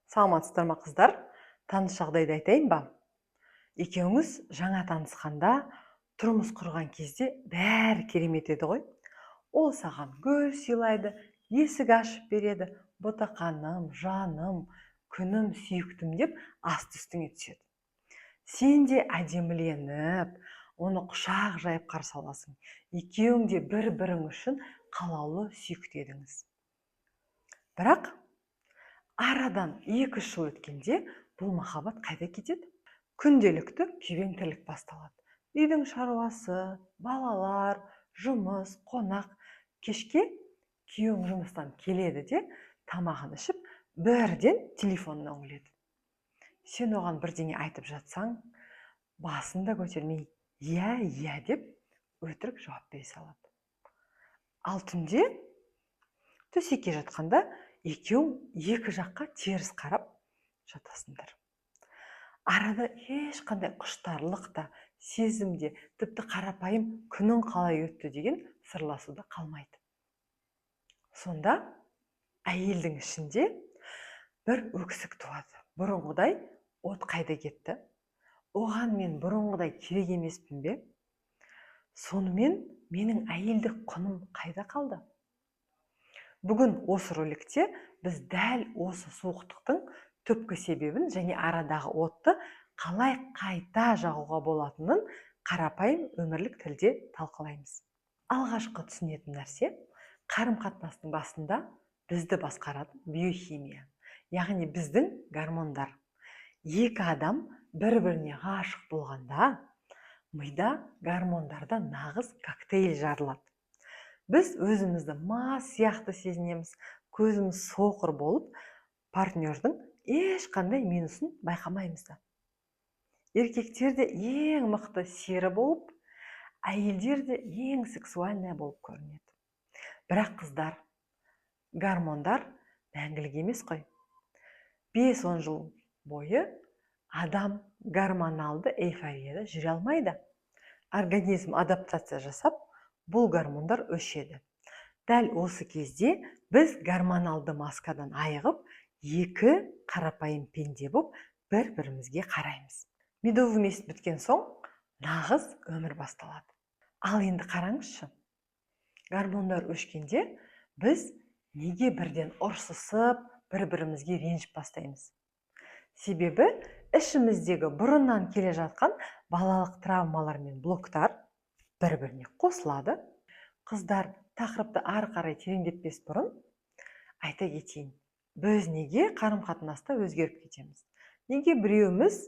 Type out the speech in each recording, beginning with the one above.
Саламатсыздар ма қыздар? Таныс жағдайды айтайын ба? Екеуіңіз жаңа танысқанда, тұрмыс құрған кезде бәрі керемет еді ғой. Ол саған гүл сыйлайды, есік ашып береді, ботақаным, жаным, күнім, сүйіктім деп асты үстіңе түседі. Сен де әдеміленіп, оны құшақ жайып қарсы аласың. Екеуің де бір-бірің үшін қалаулы сүйікті едіңіз. Бірақ арадан 2 жыл өткенде бұл махаббат қайда кетеді? Күнделікті күйбең тірлік басталады. Үйдің шаруасы, балалар, жұмыс, қонақ. Кешке күйеуің жұмыстан келеді де, тамағын ішіп, бірден телефонына үңіледі. Сен оған бірдеңе айтып жатсаң, басында көтермей, иә деп өтірік жауап бере салады. Ал түнде төсекке жатқанда екеуің 2 жаққа теріс қарап жатасыңдар. Арада ешқандай құштарлық та, сезім де, тіпті қарапайым күнің қалай өтті деген сырласуда қалмайды. Сонда әйелдің ішінде бір өксік туады. Бұрынғыдай от қайда кетті? Оған мен бұрынғыдай керек емеспін бе? Сонымен менің әйелдік құным қайда қалды? Бүгін осы роликте біз дәл осы суықтықтың түпкі себебін және арадағы отты қалай қайта жағуға болатынын қарапайым өмірлік тілде талқылаймыз. Алғашқы түсінетін нәрсе, қарым-қатынастың басында бізді басқаратын биохимия, яғни біздің гормондар. 2 адам бір-біріне ғашық болғанда, мида гормондарда нағыз коктейль жарылады. Біз өзімізді мас сияқты сезінеміз, көзіміз соқыр болып, партнердің ешқандай минусын байқамаймыз да. Еркектер де ең мықты сері болып, әйелдер де ең сексуальная болып көрінеді. Бірақ қыздар, гормондар мәңгілік емес қой. 5-10 жыл бойы адам гормоналды эйфорияда жүре алмайды. Организм адаптация жасап, бұл гормондар өшеді. Дәл осы кезде біз гормоналды маскадан айығып, 2 қарапайым пенде болып, бір-бірімізге қараймыз. Медовый месяц біткен соң, нағыз өмір басталады. Ал енді қараңызшы, гормондар өшкенде біз неге бірден ұрсысып, бір-бірімізге ренжіп бастаймыз? Себебі ішіміздегі бұрыннан келе жатқан балалық травмалар мен блоктар бір-біріне қосылады. Қыздар, тақырыпты ары қарай тереңдетпес бұрын айта кетейін. Біз неге қарым-қатынаста өзгеріп кетеміз? Неге біреуіміз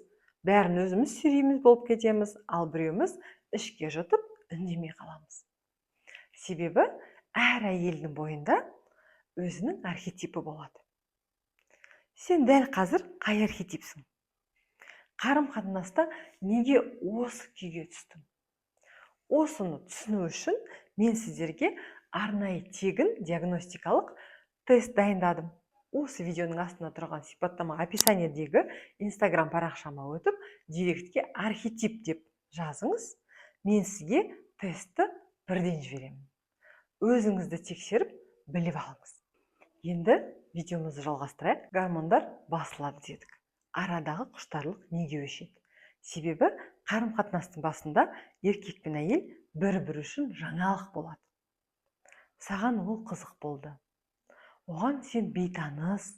бәрін өзіміз сүйреміз болып кетеміз, ал біреуіміз ішке жұтып үндемей қаламыз? Себебі әр әйелдің бойында өзінің архетипі болады. Сен дәл қазір қай архетипсің? Қарым-қатынаста неге осы күйге түстің? Осыны түсіну үшін мен сіздерге арнайы тегін диагностикалық тест дайындадым. Осы видеоның астында тұрған сипаттама описаниедегі Instagram парақшама өтіп, директке архетип деп жазыңыз. Мен сізге тестті бірден жіберемін. Өзіңізді тексеріп, біліп алыңыз. Енді видеомызды жалғастырайық. Гормондар басылады дедік. Арадағы құштарлық неге өшеді? Себебі қарым-қатынастың басында еркек пен әйел бір-бірі үшін жаңалық болады. Саған ол қызық болды. Оған сен бейтаныс,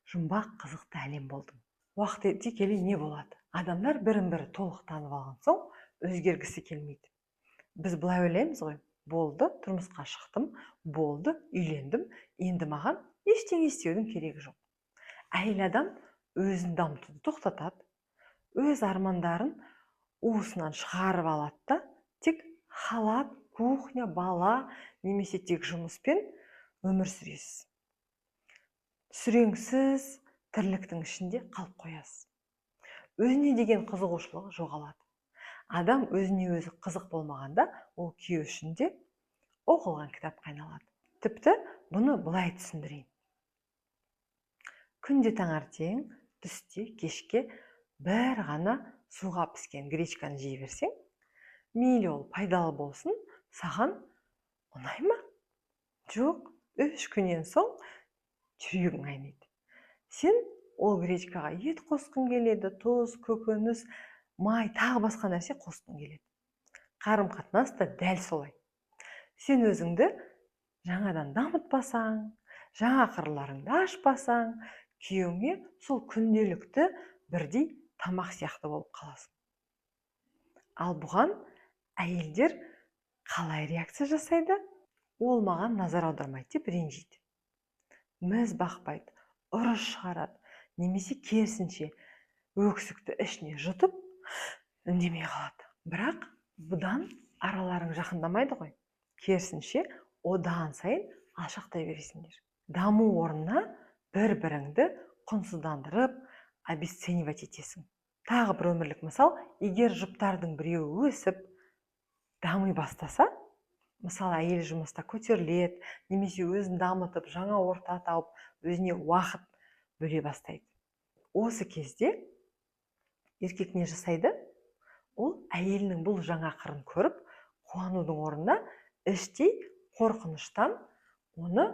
жұмбақ, қызықты әлем болдың. Уақыт өте келе не болады? Адамдар бірін-бірі толық танып алған соң өзгергісі келмейді. Біз былай ойлаймыз ғой, болды, тұрмысқа шықтым, болды, үйлендім, енді маған ештеңе істеудің керегі жоқ. Әйел адам өзін дамытуды тоқтатады, өз армандарын уысынан шығарып алады да, тек халат, кухня, бала, немесе тек жұмыспен өмір сүресіз. Сүреңсіз тірліктің ішінде қалып қоясыз. Өзіне деген қызығушылығы жоғалады. Адам өзіне өзі қызық болмағанда, ол күйеу ішінде оқылған кітапқа айналады. Тіпті бұны былай түсіндірейін. Күнде таңертең, түсте, кешке бір ғана суға піскен гречканы жей берсең, мейлі ол пайдалы болсын, саған ұнай ма? Жоқ, 3 күннен соң жүрегің айниды. Сен ол гречкаға ет қосқың келеді, тұз, көкөніс, май, тағы басқа нәрсе қосқың келеді. Қарым-қатынас та дәл солай. Сен өзіңді жаңадан дамытпасаң, жаңа қырларыңды ашпасаң, күйеуіңе сол күнделікті бірдей тамақ сияқты болып қаласың. Ал бұған әйелдер қалай реакция жасайды? Ол маған назар аудармайды деп ренжиді. Міз бақпайды, ұрыс шығарады, немесе керісінше өксікті ішіне жұтып, үндемей қалады. Бірақ бұдан араларың жақындамайды ғой. Керісінше одан сайын алшақтай бересіңдер. Даму орнына бір-біріңді құнсыздандырып, обесценивать етесің. Тағы бір өмірлік мысал, егер жұптардың біреуі өсіп, дами бастаса, мысалы әйел жұмыста көтеріледі, немесе өзін дамытып, жаңа орта тауып, өзіне уақыт бөле бастайды. Осы кезде еркек не жасайды? Ол әйелінің бұл жаңа қырын көріп, қуанудың орнына іштей қорқыныштан оны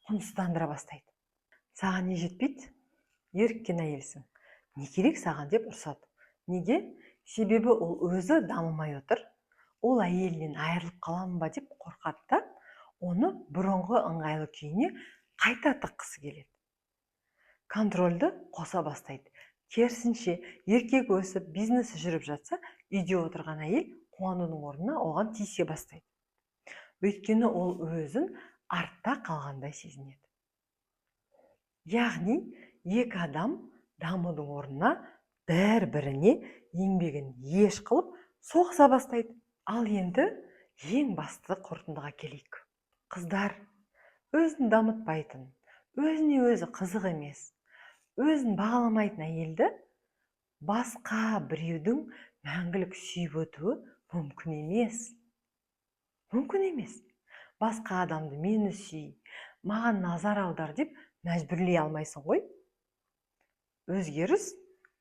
құнсыздандыра бастайды. Саған не жетпейді? Еріккен әйелсің. Не керек саған деп ұрсады. Неге? Себебі ол өзі дамымай отыр. Ол әйелінен айырылып қаламын ба деп қорқады да, оны бұрынғы ыңғайлы күйіне қайта тыққысы келеді. Контрольді қоса бастайды. Керісінше, еркек өсіп, бизнесі жүріп жатса, үйде отырған әйел қуанудың орнына оған тиісе бастайды. Өйткені ол өзін артта қалғандай сезінеді. Яғни, екі адам дамудың орнына бір-біріне еңбегін еш қылып соғыса бастайды. Ал енді ең басты қорытындыға келейік. Қыздар, өзін дамытпайтын, өзіне өзі қызық емес, өзін бағаламайтын әйелді басқа біреудің мәңгілік сүйіп өтуі мүмкін емес. Мүмкін емес. Басқа адамды мені сүй, маған назар аудар деп мәжбүрлей алмайсың ғой. Өзгеріс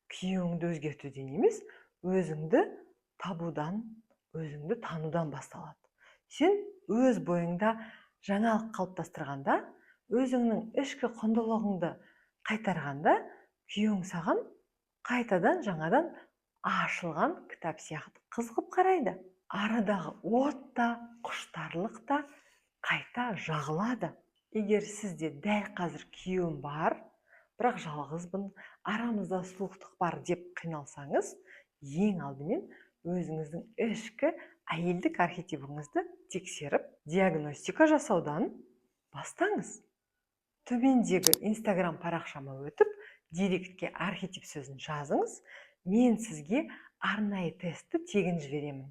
күйеуіңді өзгертуден емес, өзіңді табудан, өзіңді танудан басталады. Сен өз бойыңда жаңалық қалыптастырғанда, өзіңнің ішкі құндылығыңды қайтарғанда, күйеуің саған қайтадан жаңадан ашылған кітап сияқты қызығып қарайды. Арадағы от та, құштарлық та қайта жағылады. Егер сізде дәл қазір күйеуім бар, бірақ жалғызбын, арамызда суықтық бар деп қиналсаңыз, ең алдымен өзіңіздің ішкі әйелдік архетипіңізді тексеріп, диагностика жасаудан бастаңыз. Төмендегі Instagram парақшама өтіп, директке архетип сөзін жазыңыз, мен сізге арнайы тестті тегін жіберемін.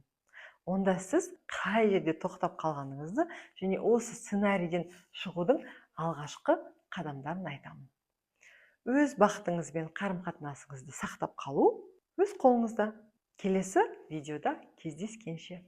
Онда сіз қай жерде тоқтап қалғаныңызды және осы сценарийден шығудың алғашқы қадамдарын айтамын. Өз бақытыңыз бен қарым-қатынасыңызды сақтап қалу өз қолыңызда. Келесі видеода кездескенше.